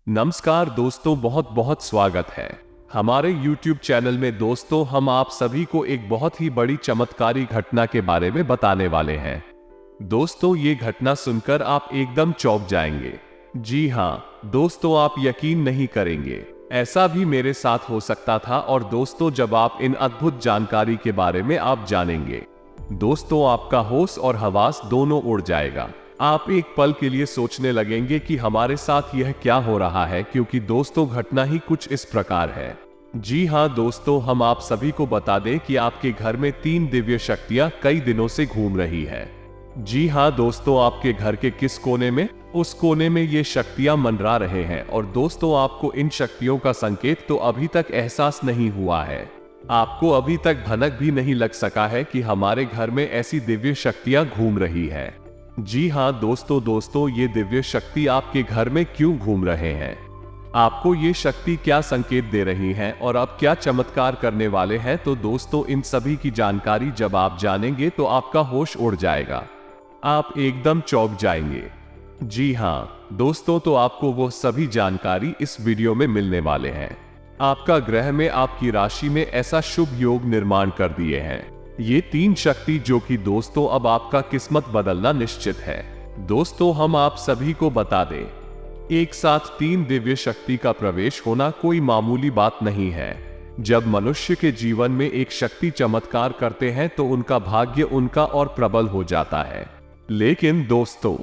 नमस्कार दोस्तों, बहुत बहुत स्वागत है हमारे YouTube चैनल में। दोस्तों, हम आप सभी को एक बहुत ही बड़ी चमत्कारी घटना के बारे में बताने वाले हैं। दोस्तों, ये घटना सुनकर आप एकदम चौंक जाएंगे। जी हाँ दोस्तों, आप यकीन नहीं करेंगे, ऐसा भी मेरे साथ हो सकता था। और दोस्तों, जब आप इन अद्भुत जानकारी के बारे में आप जानेंगे, दोस्तों आपका होश और हवास दोनों उड़ जाएगा। आप एक पल के लिए सोचने लगेंगे कि हमारे साथ यह क्या हो रहा है, क्योंकि दोस्तों घटना ही कुछ इस प्रकार है। जी हाँ दोस्तों, हम आप सभी को बता दें कि आपके घर में 3 दिव्य शक्तियां कई दिनों से घूम रही है। जी हाँ दोस्तों, आपके घर के किस कोने में, उस कोने में ये शक्तियां मंडरा रहे हैं। और दोस्तों, आपको इन शक्तियों का संकेत तो अभी तक एहसास नहीं हुआ है। आपको अभी तक भनक भी नहीं लग सका है कि हमारे घर में ऐसी दिव्य शक्तियां घूम रही है। जी हाँ दोस्तों, ये दिव्य शक्ति आपके घर में क्यों घूम रहे हैं, आपको ये शक्ति क्या संकेत दे रही हैं और अब क्या चमत्कार करने वाले हैं। तो दोस्तों, इन सभी की जानकारी जब आप जानेंगे तो आपका होश उड़ जाएगा, आप एकदम चौंक जाएंगे। जी हाँ दोस्तों, तो आपको वो सभी जानकारी इस वीडियो में मिलने वाले हैं। आपका ग्रह में आपकी राशि में ऐसा शुभ योग निर्माण कर दिए हैं ये 3 शक्ति, जो कि दोस्तों अब आपका किस्मत बदलना निश्चित है। दोस्तों, हम आप सभी को बता दें, एक साथ 3 दिव्य शक्ति का प्रवेश होना कोई मामूली बात नहीं है। जब मनुष्य के जीवन में एक शक्ति चमत्कार करते हैं तो उनका भाग्य उनका और प्रबल हो जाता है। लेकिन दोस्तों,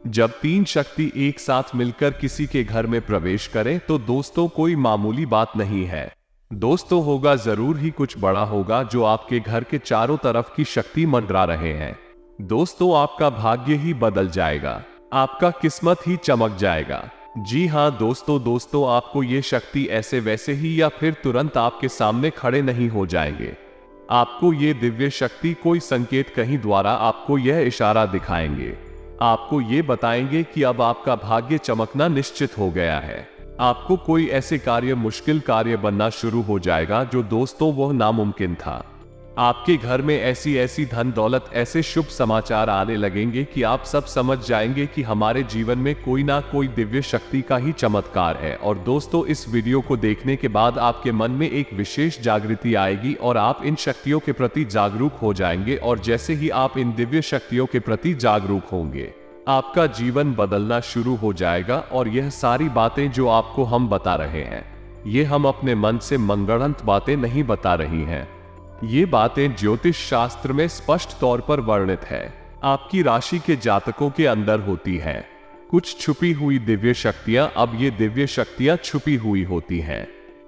जब 3 शक्ति एक साथ मिलकर किसी के घर में प्रवेश करें तो दोस्तों कोई मामूली बात नहीं है। दोस्तों, होगा जरूर ही कुछ बड़ा होगा, जो आपके घर के चारों तरफ की शक्ति मंडरा रहे हैं। दोस्तों, आपका भाग्य ही बदल जाएगा, आपका किस्मत ही चमक जाएगा। जी हाँ दोस्तों, आपको ये शक्ति ऐसे वैसे ही या फिर तुरंत आपके सामने खड़े नहीं हो जाएंगे। आपको ये दिव्य शक्ति कोई संकेत कहीं द्वारा आपको यह इशारा दिखाएंगे, आपको ये बताएंगे कि अब आपका भाग्य चमकना निश्चित हो गया है। आपको कोई ऐसे कार्य, मुश्किल कार्य बनना शुरू हो जाएगा जो दोस्तों वह नामुमकिन था। आपके घर में ऐसी ऐसी धन दौलत, ऐसे शुभ समाचार आने लगेंगे कि आप सब समझ जाएंगे कि हमारे जीवन में कोई ना कोई दिव्य शक्ति का ही चमत्कार है। और दोस्तों, इस वीडियो को देखने के बाद आपके मन में एक विशेष जागृति आएगी और आप इन शक्तियों के प्रति जागरूक हो जाएंगे। और जैसे ही आप इन दिव्य शक्तियों के प्रति जागरूक होंगे, आपका जीवन बदलना शुरू हो जाएगा। और यह सारी बातें जो आपको हम बता रहे हैं, ये हम अपने मन से मनगढ़ंत बातें नहीं बता रही हैं। ये बातें ज्योतिष शास्त्र में स्पष्ट तौर पर वर्णित है। आपकी राशि के जातकों के अंदर होती हैं कुछ छुपी हुई दिव्य शक्तियां। अब ये दिव्य शक्तियां छुपी हुई होती हैं,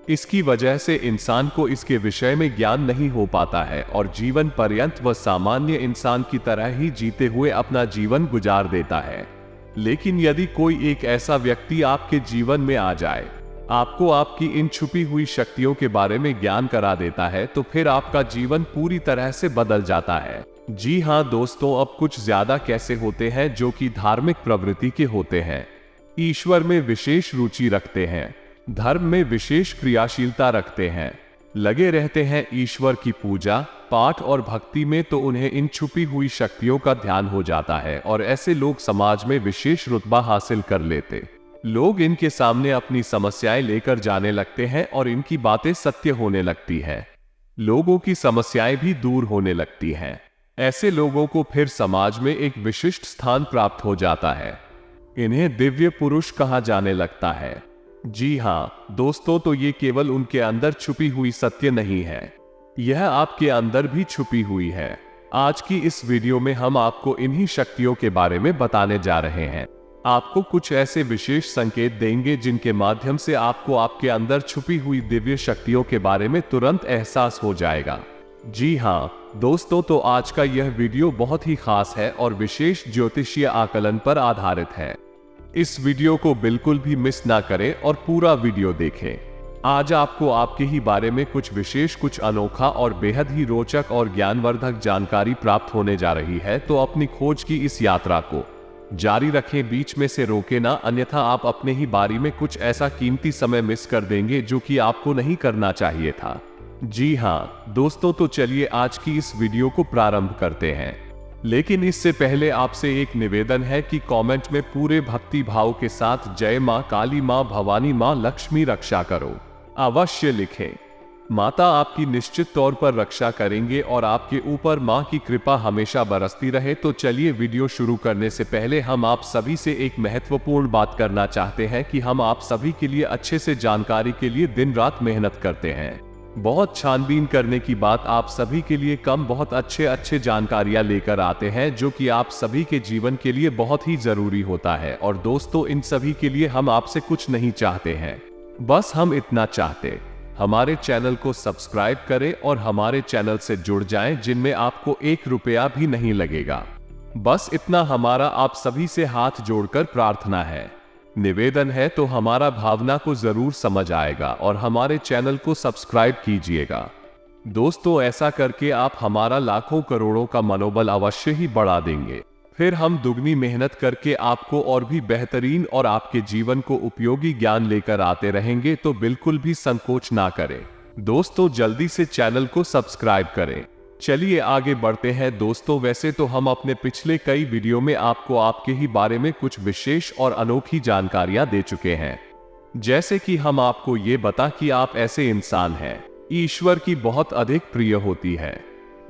इसकी वजह से इंसान को इसके विषय में ज्ञान नहीं हो पाता है और जीवन पर्यंत वह सामान्य इंसान की तरह ही जीते हुए अपना जीवन गुजार देता है। लेकिन यदि कोई एक ऐसा व्यक्ति आपके जीवन में आ जाए, आपको आपकी इन छुपी हुई शक्तियों के बारे में ज्ञान करा देता है, तो फिर आपका जीवन पूरी तरह से बदल जाता है। जी हाँ दोस्तों, अब कुछ ज्यादा कैसे होते हैं जो कि धार्मिक प्रवृत्ति के होते हैं, ईश्वर में विशेष रुचि रखते हैं, धर्म में विशेष क्रियाशीलता रखते हैं, लगे रहते हैं ईश्वर की पूजा पाठ और भक्ति में, तो उन्हें इन छुपी हुई शक्तियों का ध्यान हो जाता है। और ऐसे लोग समाज में विशेष रुतबा हासिल कर लेते। लोग इनके सामने अपनी समस्याएं लेकर जाने लगते हैं और इनकी बातें सत्य होने लगती हैं। लोगों की समस्याएं भी दूर होने लगती हैं। ऐसे लोगों को फिर समाज में एक विशिष्ट स्थान प्राप्त हो जाता है। इन्हें दिव्य पुरुष कहा जाने लगता है। जी हाँ दोस्तों, तो ये केवल उनके अंदर छुपी हुई सत्य नहीं है, यह आपके अंदर भी छुपी हुई है। आज की इस वीडियो में हम आपको इन्हीं शक्तियों के बारे में बताने जा रहे हैं। आपको कुछ ऐसे विशेष संकेत देंगे जिनके माध्यम से आपको आपके अंदर छुपी हुई दिव्य शक्तियों के बारे में तुरंत एहसास हो जाएगा। जी हाँ दोस्तों, तो आज का यह वीडियो बहुत ही खास है और विशेष ज्योतिषीय आकलन पर आधारित है। इस वीडियो को बिल्कुल भी मिस ना करें और पूरा वीडियो देखें। आज आपको आपके ही बारे में कुछ विशेष, कुछ अनोखा और बेहद ही रोचक और ज्ञानवर्धक जानकारी प्राप्त होने जा रही है। तो अपनी खोज की इस यात्रा को जारी रखें, बीच में से रोके ना, अन्यथा आप अपने ही बारे में कुछ ऐसा कीमती समय मिस कर देंगे जो कि आपको नहीं करना चाहिए था। जी हाँ दोस्तों, तो चलिए आज की इस वीडियो को प्रारंभ करते हैं। लेकिन इससे पहले आपसे एक निवेदन है कि कमेंट में पूरे भक्ति भाव के साथ जय मां काली, मां भवानी, मां लक्ष्मी रक्षा करो अवश्य लिखें। माता आपकी निश्चित तौर पर रक्षा करेंगे और आपके ऊपर मां की कृपा हमेशा बरसती रहे। तो चलिए वीडियो शुरू करने से पहले हम आप सभी से एक महत्वपूर्ण बात करना चाहते हैं कि हम आप सभी के लिए अच्छे से जानकारी के लिए दिन रात मेहनत करते हैं। बहुत छानबीन करने की बात आप सभी के लिए कम बहुत अच्छे जानकारियां लेकर आते हैं जो कि आप सभी के जीवन के लिए बहुत ही जरूरी होता है। और दोस्तों, इन सभी के लिए हम आपसे कुछ नहीं चाहते हैं, बस हम इतना चाहते हमारे चैनल को सब्सक्राइब करें और हमारे चैनल से जुड़ जाएं, जिनमें आपको 1 रुपया भी नहीं लगेगा। बस इतना हमारा आप सभी से हाथ जोड़कर प्रार्थना है, निवेदन है। तो हमारा भावना को जरूर समझ आएगा और हमारे चैनल को सब्सक्राइब कीजिएगा। दोस्तों, ऐसा करके आप हमारा लाखों करोड़ों का मनोबल अवश्य ही बढ़ा देंगे। फिर हम दुगनी मेहनत करके आपको और भी बेहतरीन और आपके जीवन को उपयोगी ज्ञान लेकर आते रहेंगे। तो बिल्कुल भी संकोच ना करें दोस्तों, जल्दी से चैनल को सब्सक्राइब करें। चलिए आगे बढ़ते हैं दोस्तों। वैसे तो हम अपने पिछले कई वीडियो में आपको आपके ही बारे में कुछ विशेष और अनोखी जानकारियां दे चुके हैं, जैसे कि हम आपको ये बता कि आप ऐसे इंसान हैं ईश्वर की बहुत अधिक प्रिय होती है।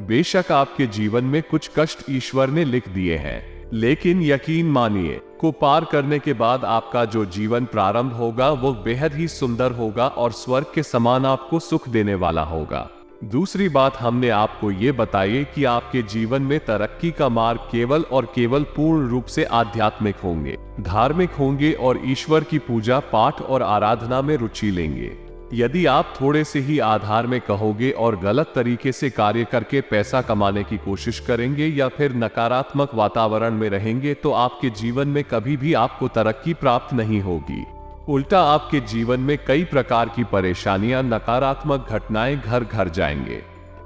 बेशक आपके जीवन में कुछ कष्ट ईश्वर ने लिख दिए हैं, लेकिन यकीन मानिए को पार करने के बाद आपका जो जीवन प्रारंभ होगा वो बेहद ही सुंदर होगा और स्वर्ग के समान आपको सुख देने वाला होगा। दूसरी बात हमने आपको ये बताई कि आपके जीवन में तरक्की का मार्ग केवल और केवल पूर्ण रूप से आध्यात्मिक होंगे, धार्मिक होंगे और ईश्वर की पूजा पाठ और आराधना में रुचि लेंगे। यदि आप थोड़े से ही आधार में कहोगे और गलत तरीके से कार्य करके पैसा कमाने की कोशिश करेंगे या फिर नकारात्मक वातावरण में रहेंगे तो आपके जीवन में कभी भी आपको तरक्की प्राप्त नहीं होगी। उल्टा आपके जीवन में कई प्रकार की परेशानियां, नकारात्मक घटनाएं घर घर जाएंगे।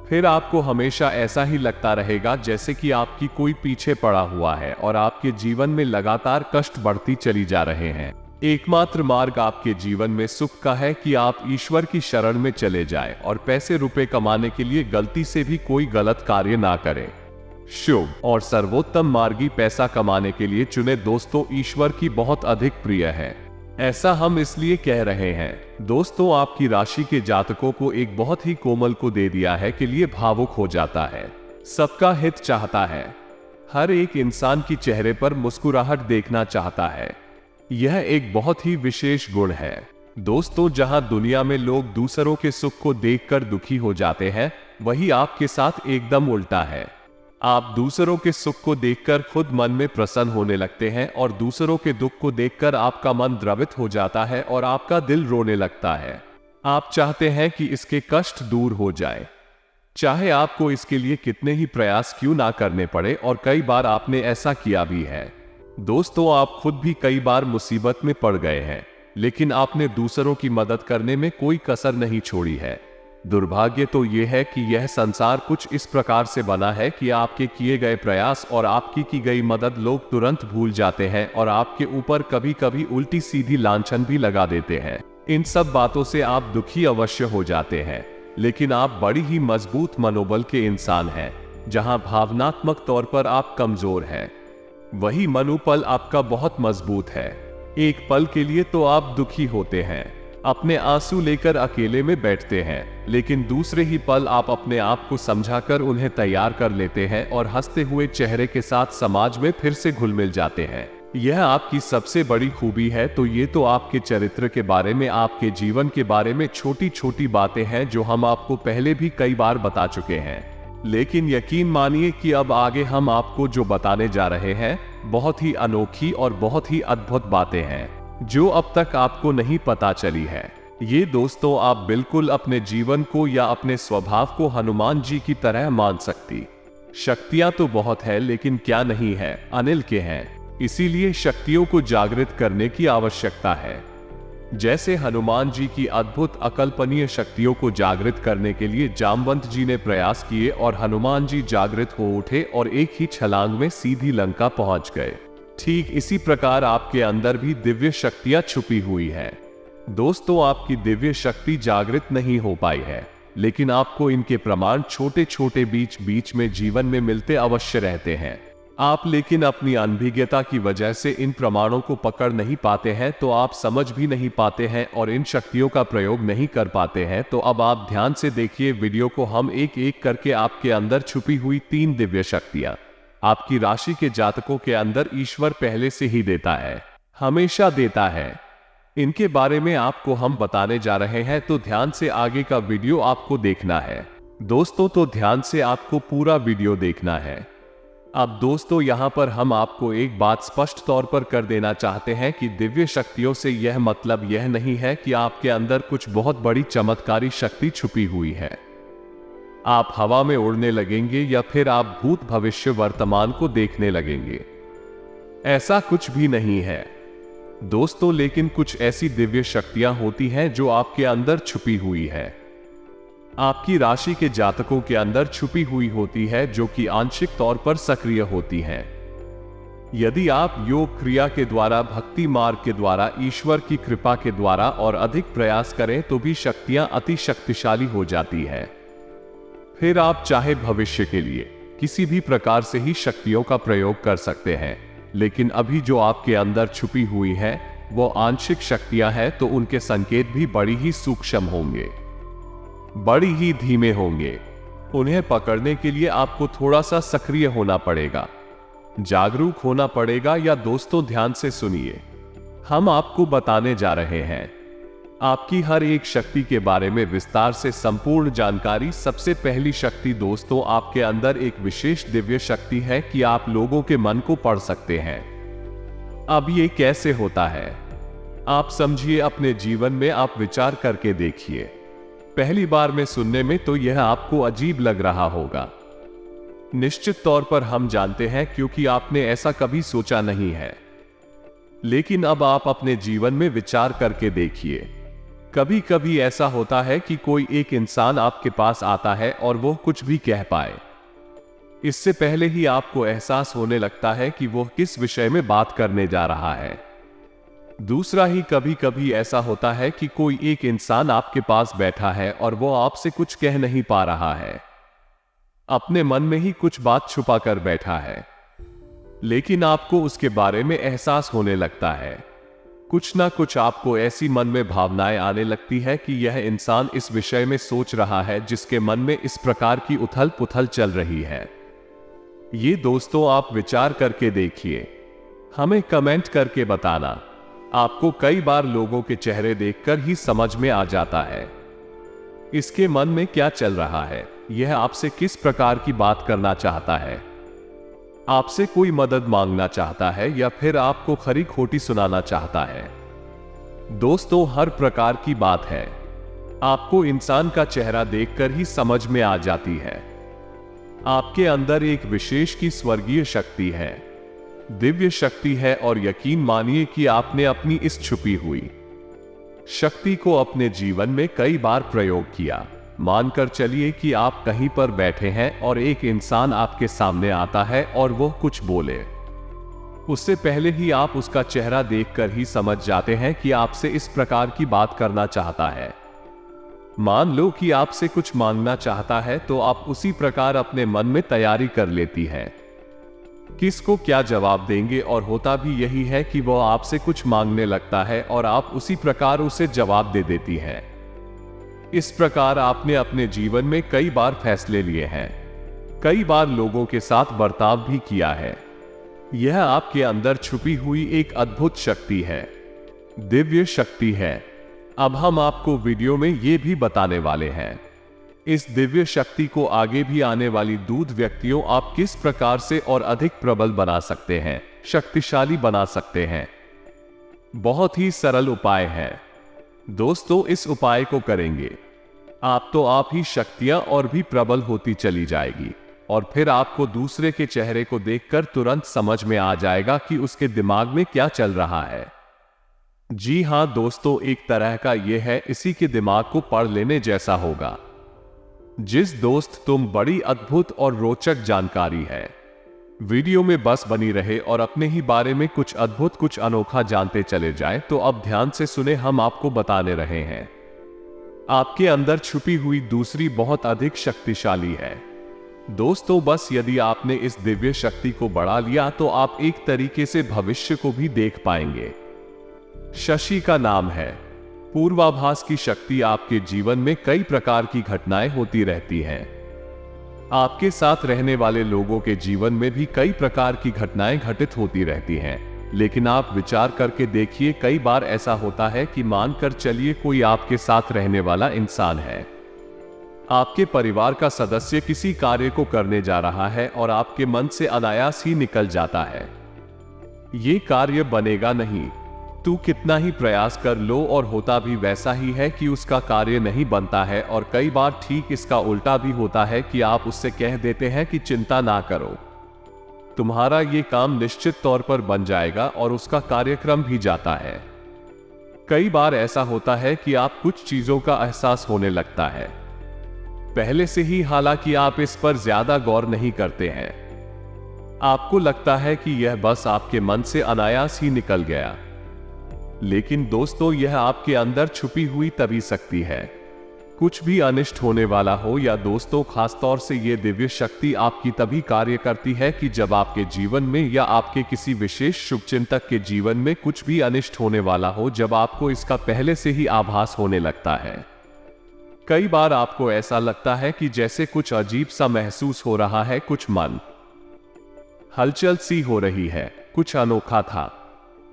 फिर आपको हमेशा ऐसा ही लगता रहेगा जैसे कि आपकी कोई पीछे पड़ा हुआ है और आपके जीवन में लगातार कष्ट बढ़ती चली जा रहे हैं। एकमात्र मार्ग आपके जीवन में सुख का है कि आप ईश्वर की शरण में चले जाएं और पैसे रुपए कमाने के लिए गलती से भी कोई गलत कार्य ना करें। शुभ और सर्वोत्तम मार्ग ही पैसा कमाने के लिए चुने दोस्तों ईश्वर की बहुत अधिक प्रिय है। ऐसा हम इसलिए कह रहे हैं दोस्तों, आपकी राशि के जातकों को एक बहुत ही कोमल को दे दिया है के लिए भावुक हो जाता है, सबका हित चाहता है, हर एक इंसान की चेहरे पर मुस्कुराहट देखना चाहता है। यह एक बहुत ही विशेष गुण है दोस्तों। जहां दुनिया में लोग दूसरों के सुख को देखकर दुखी हो जाते हैं, वही आपके साथ एकदम उल्टा है। आप दूसरों के सुख को देखकर खुद मन में प्रसन्न होने लगते हैं और दूसरों के दुख को देखकर आपका मन द्रवित हो जाता है और आपका दिल रोने लगता है। आप चाहते हैं कि इसके कष्ट दूर हो जाए, चाहे आपको इसके लिए कितने ही प्रयास क्यों ना करने पड़े, और कई बार आपने ऐसा किया भी है दोस्तों। आप खुद भी कई बार मुसीबत में पड़ गए हैं, लेकिन आपने दूसरों की मदद करने में कोई कसर नहीं छोड़ी है। दुर्भाग्य तो यह है कि यह संसार कुछ इस प्रकार से बना है कि आपके किए गए प्रयास और आपकी की गई मदद लोग तुरंत भूल जाते हैं और आपके ऊपर कभी कभी उल्टी सीधी लांछन भी लगा देते हैं। इन सब बातों से आप दुखी अवश्य हो जाते हैं, लेकिन आप बड़ी ही मजबूत मनोबल के इंसान हैं। जहां भावनात्मक तौर पर आप कमजोर हैं, वही मनोबल आपका बहुत मजबूत है। एक पल के लिए तो आप दुखी होते हैं, अपने आंसू लेकर अकेले में बैठते हैं, लेकिन दूसरे ही पल आप अपने आप को समझाकर उन्हें तैयार कर लेते हैं और हंसते हुए चेहरे के साथ समाज में फिर से घुल मिल जाते हैं। यह आपकी सबसे बड़ी खूबी है। तो ये तो आपके चरित्र के बारे में, आपके जीवन के बारे में छोटी छोटी बातें हैं जो हम आपको पहले भी कई बार बता चुके हैं, लेकिन यकीन मानिए कि अब आगे हम आपको जो बताने जा रहे हैं बहुत ही अनोखी और बहुत ही अद्भुत बातें हैं जो अब तक आपको नहीं पता चली है। ये दोस्तों, आप बिल्कुल अपने जीवन को या अपने स्वभाव को हनुमान जी की तरह मान सकती। शक्तियां तो बहुत है, लेकिन क्या नहीं है, अनिल के हैं। इसीलिए शक्तियों को जागृत करने की आवश्यकता है। जैसे हनुमान जी की अद्भुत अकल्पनीय शक्तियों को जागृत करने के लिए जामवंत जी ने प्रयास किए और हनुमान जी जागृत हो उठे और एक ही छलांग में सीधी लंका पहुंच गए। ठीक इसी प्रकार आपके अंदर भी दिव्य शक्तियां छुपी हुई है। दोस्तों, आपकी दिव्य शक्ति जागृत नहीं हो पाई है, लेकिन आपको इनके प्रमाण छोटे छोटे बीच बीच में जीवन में मिलते अवश्य रहते हैं। आप लेकिन अपनी अनभिज्ञता की वजह से इन प्रमाणों को पकड़ नहीं पाते हैं, तो आप समझ भी नहीं पाते हैं और इन शक्तियों का प्रयोग नहीं कर पाते हैं। तो अब आप ध्यान से देखिए वीडियो को। हम एक एक करके आपके अंदर छुपी हुई 3 दिव्य शक्तियां आपकी राशि के जातकों के अंदर ईश्वर पहले से ही देता है, हमेशा देता है। इनके बारे में आपको हम बताने जा रहे हैं, तो ध्यान से आगे का वीडियो आपको देखना है दोस्तों। तो ध्यान से आपको पूरा वीडियो देखना है। अब दोस्तों यहां पर हम आपको एक बात स्पष्ट तौर पर कर देना चाहते हैं कि दिव्य शक्तियों से यह मतलब यह नहीं है कि आपके अंदर कुछ बहुत बड़ी चमत्कारी शक्ति छुपी हुई है, आप हवा में उड़ने लगेंगे या फिर आप भूत भविष्य वर्तमान को देखने लगेंगे। ऐसा कुछ भी नहीं है दोस्तों। लेकिन कुछ ऐसी दिव्य शक्तियां होती हैं जो आपके अंदर छुपी हुई है, आपकी राशि के जातकों के अंदर छुपी हुई होती है, जो कि आंशिक तौर पर सक्रिय होती हैं। यदि आप योग क्रिया के द्वारा, भक्ति मार्ग के द्वारा, ईश्वर की कृपा के द्वारा और अधिक प्रयास करें तो भी शक्तियां अति शक्तिशाली हो जाती है। फिर आप चाहे भविष्य के लिए किसी भी प्रकार से ही शक्तियों का प्रयोग कर सकते हैं, लेकिन अभी जो आपके अंदर छुपी हुई है वो आंशिक शक्तियां हैं, तो उनके संकेत भी बड़ी ही सूक्ष्म होंगे, बड़ी ही धीमे होंगे। उन्हें पकड़ने के लिए आपको थोड़ा सा सक्रिय होना पड़ेगा, जागरूक होना पड़ेगा। या दोस्तों ध्यान से सुनिए, हम आपको बताने जा रहे हैं आपकी हर एक शक्ति के बारे में विस्तार से संपूर्ण जानकारी। सबसे पहली शक्ति दोस्तों, आपके अंदर एक विशेष दिव्य शक्ति है कि आप लोगों के मन को पढ़ सकते हैं। अब ये कैसे होता है आप समझिए, अपने जीवन में आप विचार करके देखिए। पहली बार में सुनने में तो यह आपको अजीब लग रहा होगा, निश्चित तौर पर हम जानते हैं, क्योंकि आपने ऐसा कभी सोचा नहीं है। लेकिन अब आप अपने जीवन में विचार करके देखिए। कभी कभी ऐसा होता है कि कोई एक इंसान आपके पास आता है और वो कुछ भी कह पाए, इससे पहले ही आपको एहसास होने लगता है कि वो किस विषय में बात करने जा रहा है। दूसरा ही कभी कभी ऐसा होता है कि कोई एक इंसान आपके पास बैठा है और वो आपसे कुछ कह नहीं पा रहा है, अपने मन में ही कुछ बात छुपा कर बैठा है, लेकिन आपको उसके बारे में एहसास होने लगता है। कुछ ना कुछ आपको ऐसी मन में भावनाएं आने लगती है कि यह इंसान इस विषय में सोच रहा है, जिसके मन में इस प्रकार की उथल पुथल चल रही है। ये दोस्तों आप विचार करके देखिए, हमें कमेंट करके बताना। आपको कई बार लोगों के चेहरे देखकर ही समझ में आ जाता है इसके मन में क्या चल रहा है, यह आपसे किस प्रकार की बात करना चाहता है, आपसे कोई मदद मांगना चाहता है या फिर आपको खरी खोटी सुनाना चाहता है। दोस्तों हर प्रकार की बात है, आपको इंसान का चेहरा देखकर ही समझ में आ जाती है। आपके अंदर एक विशेष की स्वर्गीय शक्ति है, दिव्य शक्ति है, और यकीन मानिए कि आपने अपनी इस छुपी हुई शक्ति को अपने जीवन में कई बार प्रयोग किया। मानकर चलिए कि आप कहीं पर बैठे हैं और एक इंसान आपके सामने आता है और वो कुछ बोले, उससे पहले ही आप उसका चेहरा देखकर ही समझ जाते हैं कि आपसे इस प्रकार की बात करना चाहता है। मान लो कि आपसे कुछ मांगना चाहता है, तो आप उसी प्रकार अपने मन में तैयारी कर लेती हैं किसको क्या जवाब देंगे, और होता भी यही है कि वह आपसे कुछ मांगने लगता है और आप उसी प्रकार उसे जवाब दे देती हैं। इस प्रकार आपने अपने जीवन में कई बार फैसले लिए हैं, कई बार लोगों के साथ बर्ताव भी किया है। यह आपके अंदर छुपी हुई एक अद्भुत शक्ति है, दिव्य शक्ति है। अब हम आपको वीडियो में यह भी बताने वाले हैं इस दिव्य शक्ति को आगे भी आने वाली दूत व्यक्तियों आप किस प्रकार से और अधिक प्रबल बना सकते हैं, शक्तिशाली बना सकते हैं। बहुत ही सरल उपाय है दोस्तों, इस उपाय को करेंगे आप ही शक्तियां और भी प्रबल होती चली जाएगी, और फिर आपको दूसरे के चेहरे को देखकर तुरंत समझ में आ जाएगा कि उसके दिमाग में क्या चल रहा है। जी हां दोस्तों, एक तरह का यह है इसी के दिमाग को पढ़ लेने जैसा होगा। जिस दोस्त तुम बड़ी अद्भुत और रोचक जानकारी है, वीडियो में बस बनी रहे और अपने ही बारे में कुछ अद्भुत कुछ अनोखा जानते चले जाएं। तो अब ध्यान से सुने, हम आपको बताने रहे हैं आपके अंदर छुपी हुई दूसरी बहुत अधिक शक्तिशाली है दोस्तों बस यदि आपने इस दिव्य शक्ति को बढ़ा लिया तो आप एक तरीके से भविष्य को भी देख पाएंगे। शशि का नाम है। पूर्वाभास की शक्ति आपके जीवन में कई प्रकार की घटनाएं होती रहती हैं। आपके साथ रहने वाले लोगों के जीवन में भी कई प्रकार की घटनाएं घटित होती रहती हैं, लेकिन आप विचार करके देखिए, कई बार ऐसा होता है कि मानकर चलिए कोई आपके साथ रहने वाला इंसान है, आपके परिवार का सदस्य किसी कार्य को करने जा रहा है और आपके मन से अनायास ही निकल जाता है, ये कार्य बनेगा नहीं, तू कितना ही प्रयास कर लो, और होता भी वैसा ही है कि उसका कार्य नहीं बनता है। और कई बार ठीक इसका उल्टा भी होता है कि आप उससे कह देते हैं कि चिंता ना करो, तुम्हारा ये काम निश्चित तौर पर बन जाएगा, और उसका कार्यक्रम भी जाता है। कई बार ऐसा होता है कि आप कुछ चीजों का एहसास होने लगता है पहले से ही, हालांकि आप इस पर ज्यादा गौर नहीं करते हैं। आपको लगता है कि यह बस आपके मन से अनायास ही निकल गया, लेकिन दोस्तों यह आपके अंदर छुपी हुई तभी शक्ति है। कुछ भी अनिष्ट होने वाला हो या दोस्तों, खासतौर से यह दिव्य शक्ति आपकी तभी कार्य करती है कि जब आपके जीवन में या आपके किसी विशेष शुभचिंतक के जीवन में कुछ भी अनिष्ट होने वाला हो, जब आपको इसका पहले से ही आभास होने लगता है। कई बार आपको ऐसा लगता है कि जैसे कुछ अजीब सा महसूस हो रहा है, कुछ मन हलचल सी हो रही है, कुछ अनोखा था,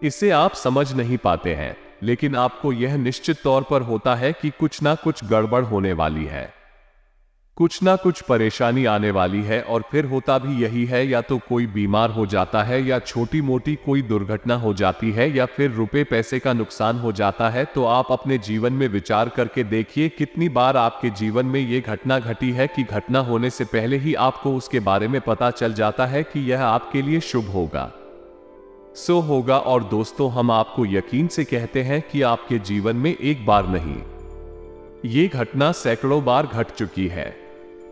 इसे आप समझ नहीं पाते हैं, लेकिन आपको यह निश्चित तौर पर होता है कि कुछ ना कुछ गड़बड़ होने वाली है, कुछ ना कुछ परेशानी आने वाली है। और फिर होता भी यही है, या तो कोई बीमार हो जाता है, या छोटी मोटी कोई दुर्घटना हो जाती है, या फिर रुपए पैसे का नुकसान हो जाता है। तो आप अपने जीवन में विचार करके देखिए, कितनी बार आपके जीवन में यह घटना घटी है कि घटना होने से पहले ही आपको उसके बारे में पता चल जाता है कि यह आपके लिए शुभ होगा, सो होगा। और दोस्तों, हम आपको यकीन से कहते हैं कि आपके जीवन में एक बार नहीं, ये घटना सैकड़ों बार घट चुकी है।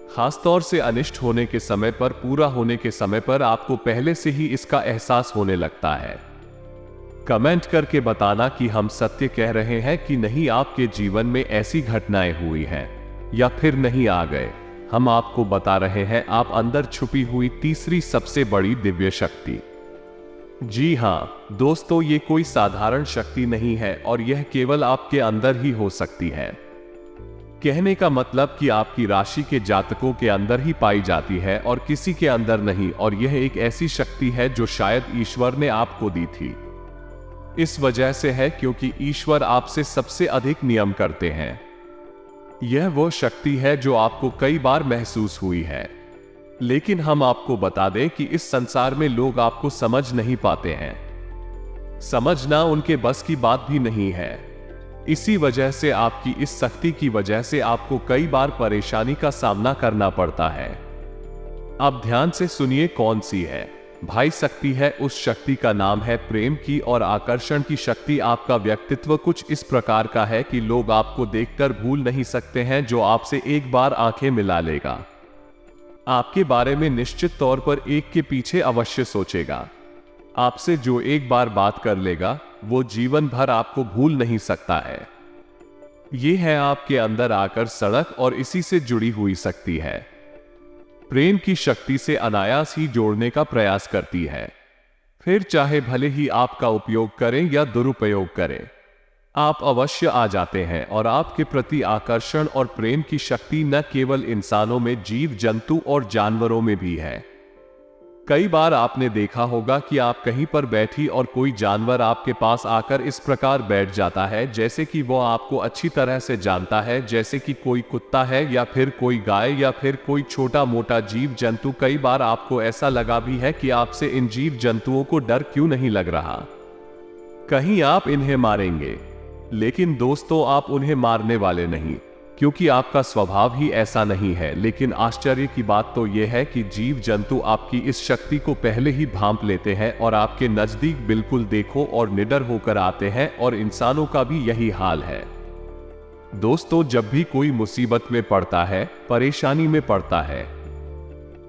खासतौर से अनिष्ट होने के समय पर, पूरा होने के समय पर आपको पहले से ही इसका एहसास होने लगता है। कमेंट करके बताना कि हम सत्य कह रहे हैं कि नहीं, आपके जीवन में ऐसी घटनाएं हुई हैं, या फिर नहीं आ गए। हम आपको बता रहे हैं आप अंदर छुपी हुई तीसरी सबसे बड़ी दिव्य शक्ति। जी हाँ दोस्तों, ये कोई साधारण शक्ति नहीं है, और यह केवल आपके अंदर ही हो सकती है। कहने का मतलब कि आपकी राशि के जातकों के अंदर ही पाई जाती है और किसी के अंदर नहीं। और यह एक ऐसी शक्ति है जो शायद ईश्वर ने आपको दी थी। इस वजह से है क्योंकि ईश्वर आपसे सबसे अधिक नियम करते हैं। यह वो शक्ति है जो आपको कई बार महसूस हुई है, लेकिन हम आपको बता दें कि इस संसार में लोग आपको समझ नहीं पाते हैं। समझना उनके बस की बात भी नहीं है। इसी वजह से आपकी इस शक्ति की वजह से आपको कई बार परेशानी का सामना करना पड़ता है। अब ध्यान से सुनिए कौन सी है भाई शक्ति है। उस शक्ति का नाम है प्रेम की और आकर्षण की शक्ति। आपका व्यक्तित्व कुछ इस प्रकार का है कि लोग आपको देखकर भूल नहीं सकते हैं। जो आपसे एक बार आंखें मिला लेगा, आपके बारे में निश्चित तौर पर एक के पीछे अवश्य सोचेगा। आपसे जो एक बार बात कर लेगा, वो जीवन भर आपको भूल नहीं सकता है। ये है आपके अंदर आकर सड़क और इसी से जुड़ी हुई शक्ति है। प्रेम की शक्ति से अनायास ही जोड़ने का प्रयास करती है, फिर चाहे भले ही आपका उपयोग करें या दुरुपयोग करें, आप अवश्य आ जाते हैं। और आपके प्रति आकर्षण और प्रेम की शक्ति न केवल इंसानों में, जीव जंतु और जानवरों में भी है। कई बार आपने देखा होगा कि आप कहीं पर बैठी और कोई जानवर आपके पास आकर इस प्रकार बैठ जाता है जैसे कि वो आपको अच्छी तरह से जानता है, जैसे कि कोई कुत्ता है या फिर कोई गाय या फिर कोई छोटा मोटा जीव जंतु। कई बार आपको ऐसा लगा भी है कि आपसे इन जीव जंतुओं को डर क्यों नहीं लग रहा, कहीं आप इन्हें मारेंगे। लेकिन दोस्तों, आप उन्हें मारने वाले नहीं, क्योंकि आपका स्वभाव ही ऐसा नहीं है। लेकिन आश्चर्य की बात तो यह है कि जीव जंतु आपकी इस शक्ति को पहले ही भांप लेते हैं और आपके नजदीक बिल्कुल देखो और निडर होकर आते हैं। और इंसानों का भी यही हाल है। दोस्तों, जब भी कोई मुसीबत में पड़ता है, परेशानी में पड़ता है,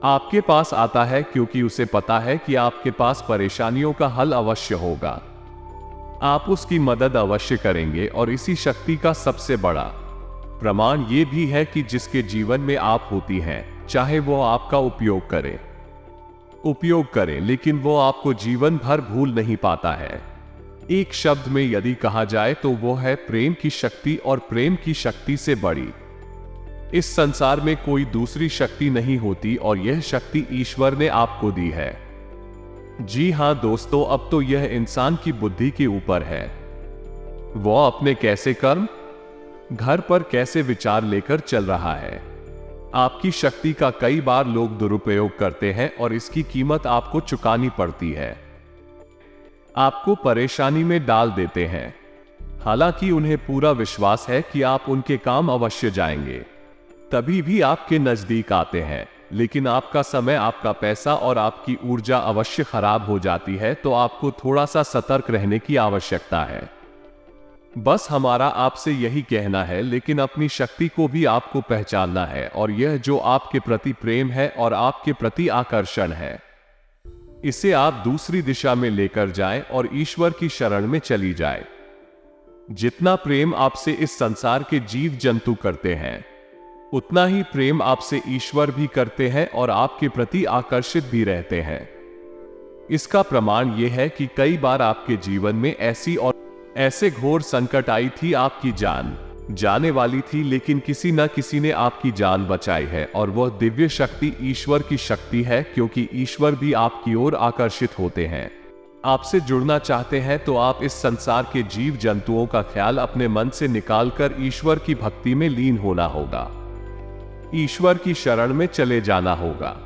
आपके पास आता है क्योंकि उसे पता है कि आपके पास परेशानियों का हल अवश्य होगा। आप उसकी मदद अवश्य करेंगे। और इसी शक्ति का सबसे बड़ा प्रमाण ये भी है कि जिसके जीवन में आप होती हैं, चाहे वो आपका उपयोग करे, लेकिन वो आपको जीवन भर भूल नहीं पाता है। एक शब्द में यदि कहा जाए तो वो है प्रेम की शक्ति, और प्रेम की शक्ति से बड़ी इस संसार में कोई दूसरी शक्ति नहीं होती, और यह शक्ति ईश्वर ने आपको दी है। जी हां दोस्तों, अब तो यह इंसान की बुद्धि के ऊपर है, वो अपने कैसे कर्म, घर पर कैसे विचार लेकर चल रहा है। आपकी शक्ति का कई बार लोग दुरुपयोग करते हैं और इसकी कीमत आपको चुकानी पड़ती है। आपको परेशानी में डाल देते हैं, हालांकि उन्हें पूरा विश्वास है कि आप उनके काम अवश्य जाएंगे, तभी भी आपके नजदीक आते हैं, लेकिन आपका समय, आपका पैसा और आपकी ऊर्जा अवश्य खराब हो जाती है। तो आपको थोड़ा सा सतर्क रहने की आवश्यकता है। बस हमारा आपसे यही कहना है, लेकिन अपनी शक्ति को भी आपको पहचानना है, और यह जो आपके प्रति प्रेम है और आपके प्रति आकर्षण है, इसे आप दूसरी दिशा में लेकर जाएं और ईश्वर की शरण में चली जाए। जितना प्रेम आपसे इस संसार के जीव जंतु करते हैं, उतना ही प्रेम आपसे ईश्वर भी करते हैं और आपके प्रति आकर्षित भी रहते हैं। इसका प्रमाण यह है कि कई बार आपके जीवन में ऐसे घोर संकट आई थी, आपकी जान जाने वाली थी, लेकिन किसी न किसी ने आपकी जान बचाई है, और वह दिव्य शक्ति ईश्वर की शक्ति है, क्योंकि ईश्वर भी आपकी ओर आकर्षित होते हैं। आपसे जुड़ना चाहते हैं तो आप इस संसार के जीव जंतुओं का ख्याल अपने मन से निकालकर ईश्वर की भक्ति में लीन होना होगा, ईश्वर की शरण में चले जाना होगा।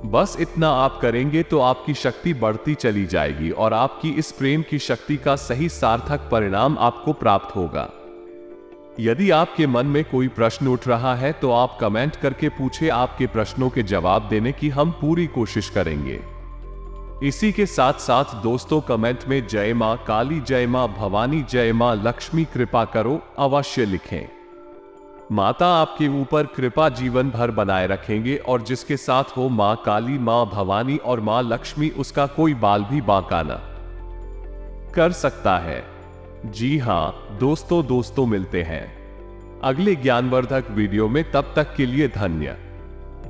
बस इतना आप करेंगे तो आपकी शक्ति बढ़ती चली जाएगी, और आपकी इस प्रेम की शक्ति का सही सार्थक परिणाम आपको प्राप्त होगा। यदि आपके मन में कोई प्रश्न उठ रहा है तो आप कमेंट करके पूछे, आपके प्रश्नों के जवाब देने की हम पूरी कोशिश करेंगे। इसी के साथ साथ दोस्तों, कमेंट में जय मां काली, जय मां भवानी, जय मां लक्ष्मी कृपा करो अवश्य लिखें। माता आपके ऊपर कृपा जीवन भर बनाए रखेंगे, और जिसके साथ हो मां काली, मां भवानी और मां लक्ष्मी, उसका कोई बाल भी बांका न कर सकता है। जी हां दोस्तों मिलते हैं अगले ज्ञानवर्धक वीडियो में, तब तक के लिए धन्य।